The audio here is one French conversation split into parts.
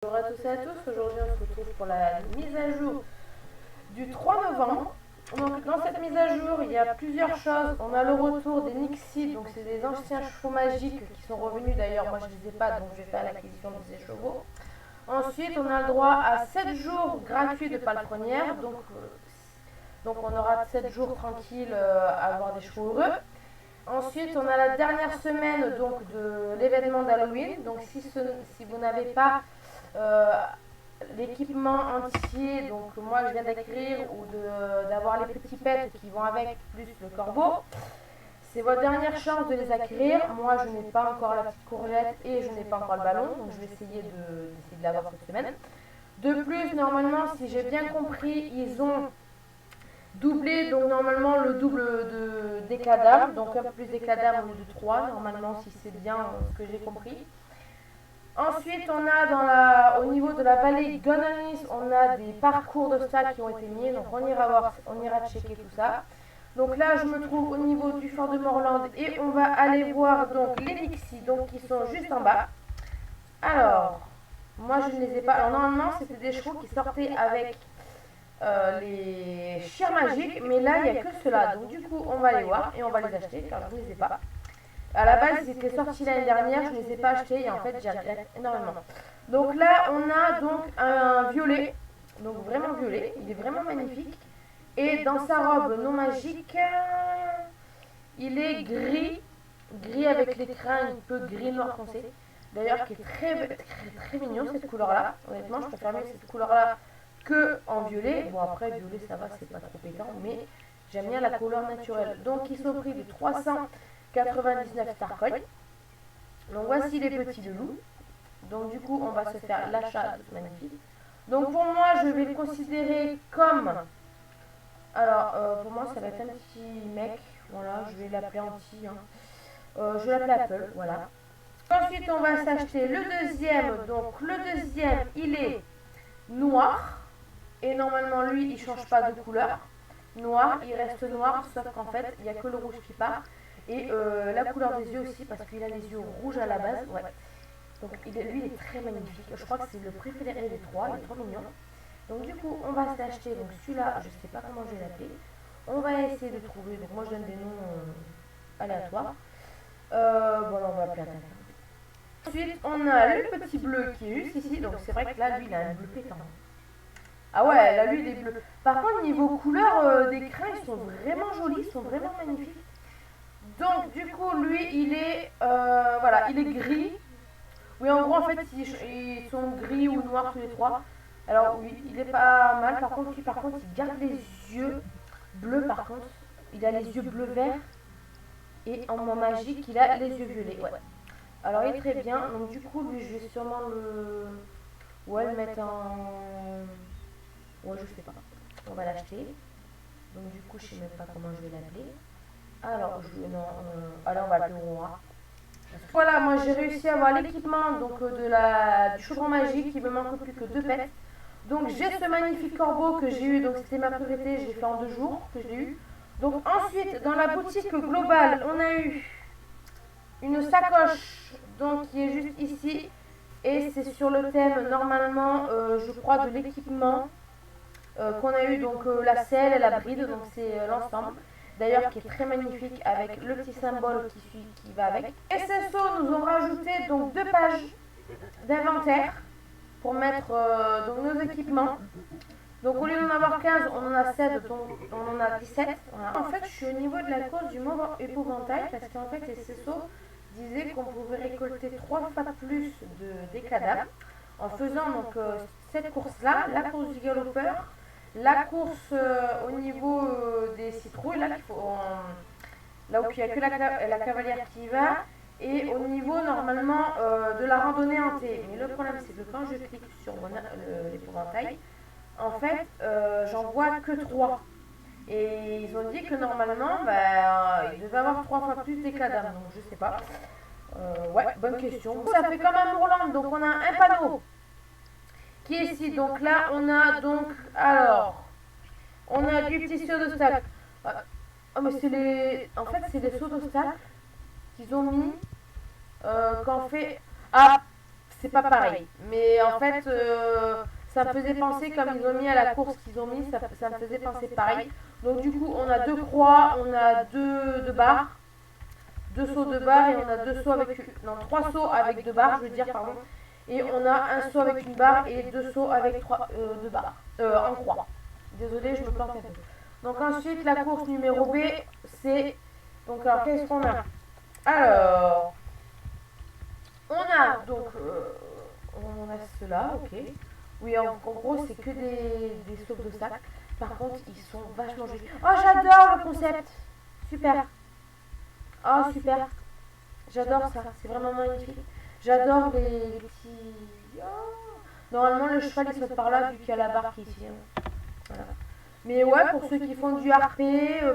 Bonjour à tous et à tous, aujourd'hui on se retrouve pour la mise à jour du 3 novembre. Donc dans cette mise à jour il y a plusieurs choses. On a le retour des Nixie, donc c'est des anciens chevaux magiques qui sont revenus, d'ailleurs moi je ne les ai pas donc je vais faire l'acquisition de ces chevaux. Ensuite on a le droit à 7 jours gratuits de palefrenière, donc on aura 7 jours tranquilles à avoir des chevaux heureux. Ensuite, on a la dernière semaine donc, de l'événement d'Halloween. Donc, si vous n'avez pas l'équipement entier, donc moi je viens d'écrire, ou d'avoir les petits pets qui vont avec, plus le corbeau, c'est votre dernière chance de les acquérir. Moi, je n'ai pas encore la petite courgette et je n'ai pas encore le ballon. Donc, je vais essayer de l'avoir cette semaine. De plus, normalement, si j'ai bien compris, ils ont doublé, donc normalement le double des cadavres, donc un peu plus des cadavres au lieu de 3, normalement, si c'est bien ce que j'ai compris. Ensuite, on a au niveau de la vallée Gonanis, on a des parcours de stade qui ont été mis, donc on ira checker tout ça. Donc là, je me trouve au niveau du fort de Morland et on va aller voir donc les Nixie, donc qui sont juste en bas. Alors, moi je ne les ai pas. Alors normalement, c'était des chevaux qui sortaient avec les chires magiques, mais là il n'y a que ceux-là, donc du coup on va les voir et on va les acheter car je ne les ai pas. À la base ils étaient sortis l'année dernière, je ne les ai pas achetés et en fait j'y regrette énormément. Donc là on a donc un violet, donc vraiment violet, il est vraiment magnifique, et dans sa robe non magique il est gris avec les crins un peu gris noir foncé, d'ailleurs qui est très mignon cette couleur là. Honnêtement je préfère mieux cette couleur là que en violet. Bon après violet ça va, c'est pas trop pétant, mais j'aime bien la couleur naturelle. Donc ils sont au prix de 399 Starcoin. Donc voici les petits de loup. Donc du coup on va se faire l'achat de ce magnifique. Donc pour moi je vais le considérer comme, alors pour moi ça va être un petit mec, voilà, je vais l'appeler anti, hein. Je vais l'appeler Apple, voilà. Ensuite on va s'acheter le deuxième. Donc le deuxième il est noir. Et normalement, lui, il change pas de couleur. Noir, il reste noir, sauf qu'en fait, il n'y a que le rouge qui part. Et la couleur des yeux aussi, parce qu'il a les yeux rouges à la base. Ouais. Donc, lui, il est très magnifique. Je crois que c'est le préféré des trois. Il est trop mignon. Donc, du coup, on va s'acheter. Donc, celui-là, je sais pas comment je vais l'appeler. On va essayer de trouver. Donc, moi, je donne des noms aléatoires. Voilà, on va l'appeler Attaque. Ensuite, on a le petit bleu qui est juste ici. Donc, c'est vrai que là, lui, il a un bleu pétant. Ah ouais, là lui il est bleu. Par contre niveau couleur des crins, ils sont vraiment jolis, ils sont vraiment magnifiques. Donc du coup lui il est voilà, il est gris. Oui en gros en fait ils sont gris ou noirs tous les trois. Alors oui, il est pas mal. Par contre il garde les yeux bleus par contre. Il a les yeux bleu vert. Et en moins magique il a les yeux violets. Ouais. Alors il est très bien. Donc du coup lui je vais sûrement le mettre en... Ouais, je sais pas. On va l'acheter. Donc du coup, je sais même pas comment je vais l'appeler. Alors, alors on va l'appeler roi. Voilà, moi j'ai réussi à avoir l'équipement donc du chaudron magique. Il me manque plus que 2 pets. Donc j'ai ce magnifique corbeau que j'ai eu. Donc c'était ma priorité. J'ai fait en 2 jours que j'ai eu. Donc ensuite, dans la boutique globale, on a eu une sacoche donc qui est juste ici. Et c'est sur le thème normalement, je crois, de l'équipement. Qu'on a eu donc la selle et la bride, donc c'est l'ensemble d'ailleurs qui est très magnifique avec le petit symbole qui va avec. SSO nous ont rajouté donc 2 pages d'inventaire pour mettre donc nos équipements. Donc au lieu d'en avoir 15, on en a 7, donc on en a 17. Voilà. En fait je suis au niveau de la course du mauve épouvantail parce qu'en fait SSO disait qu'on pouvait récolter 3 fois plus des cadavres en faisant donc cette course là, la course du galopeur, la course au niveau des citrouilles, là, là où il n'y a que la cavalière qui y va, et au niveau normalement de la randonnée en T. Mais le problème c'est que quand je clique sur l'épouvantail, en fait j'en vois que 3. Et ils ont dit que normalement il devait avoir 3 fois plus des cadavres, donc je sais pas. Ouais, bonne question. Ça fait comme un Mourland, donc on a un panneau qui est ici. Donc là, on a donc, alors, on a du petit saut d'obstacle. Oh, mais c'est en fait, c'est des sauts d'obstacle qu'ils ont mis quand on fait. Ah, c'est pas pareil. Mais en fait, ça me faisait penser, comme ils ont mis à la course qu'ils ont mis, ça me faisait penser pareil. Donc du coup, on a 2 croix, on a 2 barres, 2 sauts de barre et on a 2 sauts avec, non, 3 sauts avec 2 barres, je veux dire, pardon. Et on a un saut avec une barre et 2 sauts avec 2 barres, en croix. Désolée, je me plante un peu. Donc ensuite, la course numéro B, c'est... Donc alors, qu'est-ce qu'on a? Alors, on a donc... on a ceux-là, ok. Oui, en gros, c'est que des sauts d'obstacles. Par contre, ils sont vachement jolis. Oh, j'adore le concept. Super. Oh, super. J'adore ça. C'est vraiment magnifique. J'adore les petits... Oh. Normalement, le cheval, il saute par là, vu qu'il y a la barre qui est ici. Voilà. Mais ouais, pour ceux qui font du RP,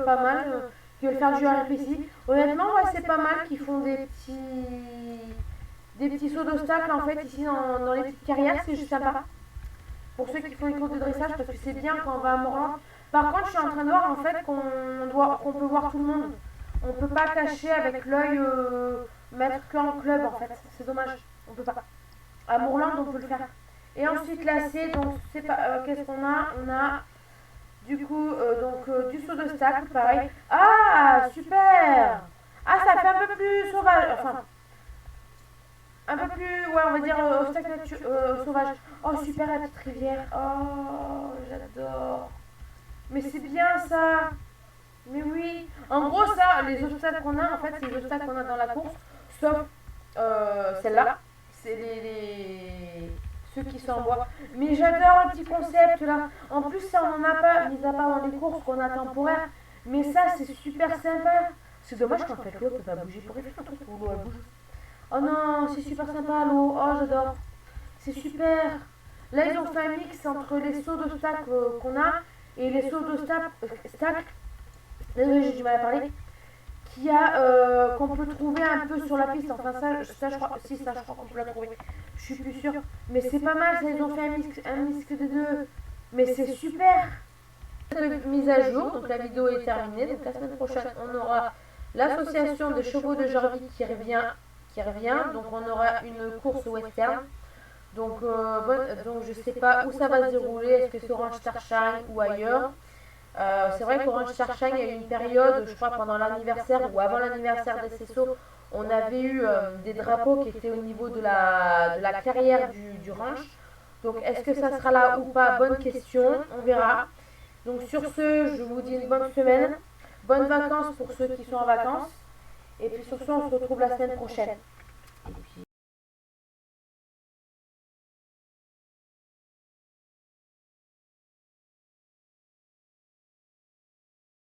pas mal, qui veulent faire du RP ici, honnêtement, ouais, c'est pas mal, qui font des petits sauts d'obstacles, en fait, ici, dans les petites carrières, c'est juste sympa. Pour ceux qui font une course de dressage, parce que c'est bien quand on va à Morland. Par contre, je suis en train de voir, en fait, qu'on peut voir tout le monde. On peut pas cacher avec l'œil, mettre qu'en club, en fait. C'est dommage, on peut pas. À Morland, on peut le faire. Et ensuite, là, c'est, donc, c'est pas, qu'est-ce qu'on a? On a... Du coup, du saut d'obstacle, pareil. Ah, super! Ah, ça fait un peu plus sauvage. Enfin, un peu plus, ouais, on va dire obstacle sauvage. Oh, super, la petite rivière. Oh, j'adore. Mais c'est bien ça. Mais oui. En gros, ça, les obstacles qu'on a, en fait, c'est les obstacles qu'on a dans la course. Sauf celle-là. C'est ceux qui sont en bois. Mais j'adore le petit concept là. En plus, ça, on n'en a pas, mis à part dans les courses qu'on a temporaires. Mais ça, c'est super sympa. C'est dommage qu'en fait, l'eau peut pas bouger. Pour faire un truc où l'eau elle bouge. Oh non, c'est super sympa l'eau. Oh, j'adore. C'est super. Là, ils ont fait un mix entre les sauts d'obstacles qu'on a et les sauts d'obstacles. Désolé, j'ai du mal à parler. Qu'on peut trouver un peu sur la piste. Enfin, ça je crois, si, ça, je crois qu'on peut la trouver. Je suis plus sûre. Mais c'est pas mal, ça, ils ont fait un mix des deux. Mais c'est super. Mise à jour, donc la vidéo est terminée. Donc la semaine prochaine, on aura l'association des chevaux de Jarvie qui revient. Donc on aura une course western. Donc je sais pas où ça va se dérouler. Est-ce que c'est Orange Starshine ou ailleurs? C'est vrai qu'Orange Starshine, il y a eu une période, je crois pendant l'anniversaire ou avant l'anniversaire des CSO, on avait eu des drapeaux qui étaient au niveau de la carrière du ranch. Donc est-ce que ça sera là ou pas? Bonne question, on verra. Donc sur ce, je vous dis une bonne semaine, bonnes vacances pour ceux qui sont en vacances. Et puis sur ce, on se retrouve la semaine prochaine.